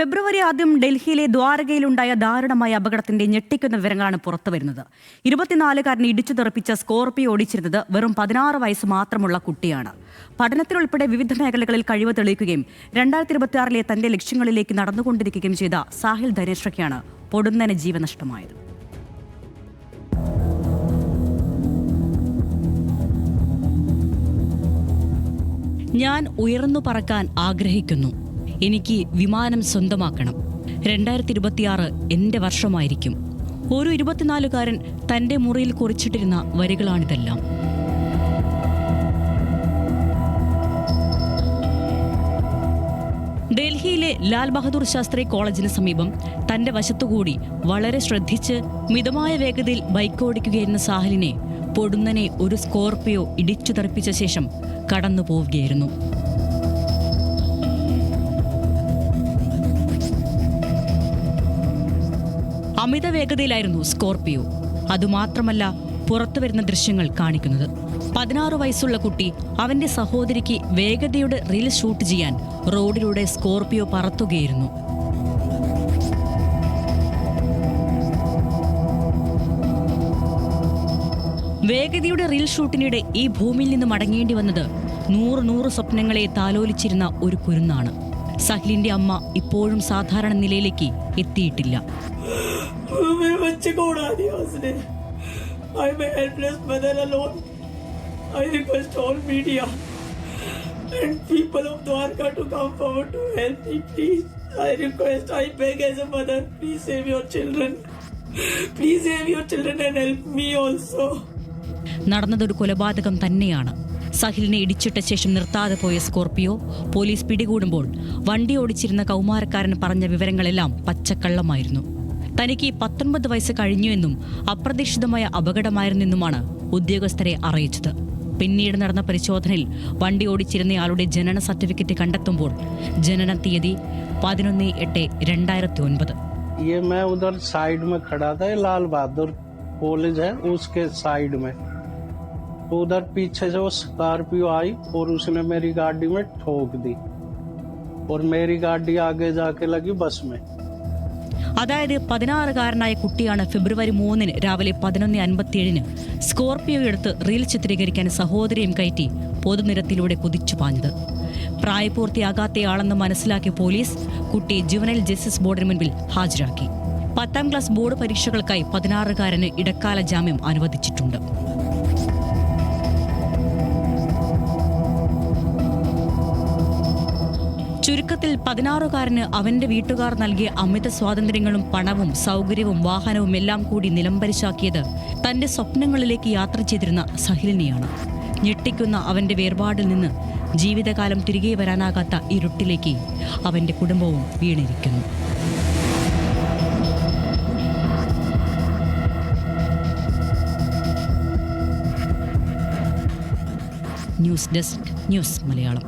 ഫെബ്രുവരി ആദ്യം ഡൽഹിയിലെ ദ്വാരകയിലുണ്ടായ ദാരുണമായ അപകടത്തിന്റെ ഞെട്ടിക്കുന്ന വിവരങ്ങളാണ് പുറത്തുവരുന്നത്. 24-കാരനെ ഇടിച്ചു തെറിപ്പിച്ച സ്കോർപിയോ ഓടിച്ചിരുന്നത് വെറും 16 വയസ്സ് മാത്രമുള്ള കുട്ടിയാണ്. പഠനത്തിലുൾപ്പെടെ വിവിധ മേഖലകളിൽ കഴിവ് തെളിയിക്കുകയും 2026-ലെ തന്റെ ലക്ഷ്യങ്ങളിലേക്ക് നടന്നുകൊണ്ടിരിക്കുകയും ചെയ്ത സാഹിൽ ധനേഷ്കയാണ് പൊടുന്നനെ ജീവനഷ്ടമായത്. ഞാൻ ഉയർന്നു പറക്കാൻ ആഗ്രഹിക്കുന്നു. എനിക്ക് വിമാനം സ്വന്തമാക്കണം. 2026 എന്റെ വർഷമായിരിക്കും. ഒരു 24-കാരൻ തന്റെ മുറിയിൽ കുറിച്ചിട്ടിരുന്ന വരികളാണിതെല്ലാം. ഡൽഹിയിലെ ലാൽ ബഹദൂർ ശാസ്ത്രി കോളേജിന് സമീപം തന്റെ വശത്തുകൂടി വളരെ ശ്രദ്ധിച്ച് മിതമായ വേഗതയിൽ ബൈക്ക് ഓടിക്കുകയായിരുന്ന സാഹിലിനെ പൊടുന്നനെ ഒരു സ്കോർപിയോ ഇടിച്ചു തെറിപ്പിച്ച ശേഷം കടന്നു പോവുകയായിരുന്നു. അമിത വേഗതയിലായിരുന്നു സ്കോർപിയോ. അതുമാത്രമല്ല, പുറത്തുവരുന്ന ദൃശ്യങ്ങൾ കാണിക്കുന്നത് 16 വയസ്സുള്ള കുട്ടി അവന്റെ സഹോദരിക്ക് വേഗതയുടെ റീൽ ഷൂട്ട് ചെയ്യാൻ റോഡിലൂടെ സ്കോർപിയോ പറത്തുകയായിരുന്നു. വേഗതയുടെ റീൽ ഷൂട്ടിനിടെ ഈ ഭൂമിയിൽ നിന്ന് മടങ്ങേണ്ടി വന്നത് 100 സ്വപ്നങ്ങളെ താലോലിച്ചിരുന്ന ഒരു കുരുന്നാണ്. സഹിലിന്റെ അമ്മ ഇപ്പോഴും സാധാരണ നിലയിലേക്ക് എത്തിയിട്ടില്ല. നടന്നതൊരു കൊലപാതകം തന്നെയാണ്. സഹിലിനെ ഇടിച്ചിട്ട ശേഷം നിർത്താതെ പോയ സ്കോർപിയോ പോലീസ് പിടികൂടുമ്പോൾ വണ്ടി ഓടിച്ചിരുന്ന കൗമാരക്കാരൻ പറഞ്ഞ വിവരങ്ങളെല്ലാം പച്ചക്കള്ളമായിരുന്നു. തനിക്ക് 19 വയസ്സ് കഴിഞ്ഞുവെന്നും അപ്രതീക്ഷിതമായ അപകടമായിരുന്നെന്നുമാണ് ഉദ്യോഗസ്ഥരെ അറിയിച്ചത്. പിന്നീട് നടന്ന പരിശോധനയിൽ വണ്ടി ഓടിച്ചിരുന്നയാളുടെ ജനന സർട്ടിഫിക്കറ്റ് കണ്ടെത്തുമ്പോൾ ജനന തീയതി 11/8/2009. ये मैं उधर साइड में खड़ा था, लाल बहादुर कॉलेज है उसके साइड में, तो उधर पीछे से वो स्कॉर्पियो आई और उसने मेरी गाड़ी में ठोक दी और मेरी गाड़ी आगे जाके लगी बस में. അതായത് 16-കാരനായ കുട്ടിയാണ് ഫെബ്രുവരി 3 രാവിലെ 11:57 സ്കോർപിയോ എടുത്ത് റീൽ ചിത്രീകരിക്കാൻ സഹോദരിയും കയറ്റി പൊതുനിരത്തിലൂടെ കുതിച്ചു പാഞ്ഞത്. പ്രായപൂർത്തിയാകാത്തയാളെന്ന് മനസ്സിലാക്കിയ പോലീസ് കുട്ടി ജുവനൈൽ ജസ്റ്റിസ് ബോർഡിന് മുൻപിൽ ഹാജരാക്കി. 10ാം ക്ലാസ് ബോർഡ് പരീക്ഷകൾക്കായി 16-കാരന് ഇടക്കാല ജാമ്യം അനുവദിച്ചിട്ടുണ്ട്. ചുരുക്കത്തിൽ 16-കാരന് അവന്റെ വീട്ടുകാർ നൽകിയ അമിത സ്വാതന്ത്ര്യങ്ങളും പണവും സൗകര്യവും വാഹനവും എല്ലാം കൂടി നിലംപരിശാക്കിയത് തന്റെ സ്വപ്നങ്ങളിലേക്ക് യാത്ര ചെയ്തിരുന്ന സഹിലിനെയാണ്. ഞെട്ടിക്കുന്ന അവന്റെ വേർപാടിൽ നിന്ന് ജീവിതകാലം തിരികെ വരാനാകാത്ത ഇരുട്ടിലേക്ക് അവന്റെ കുടുംബവും വീണിരിക്കുന്നു. News desk, news Malayalam.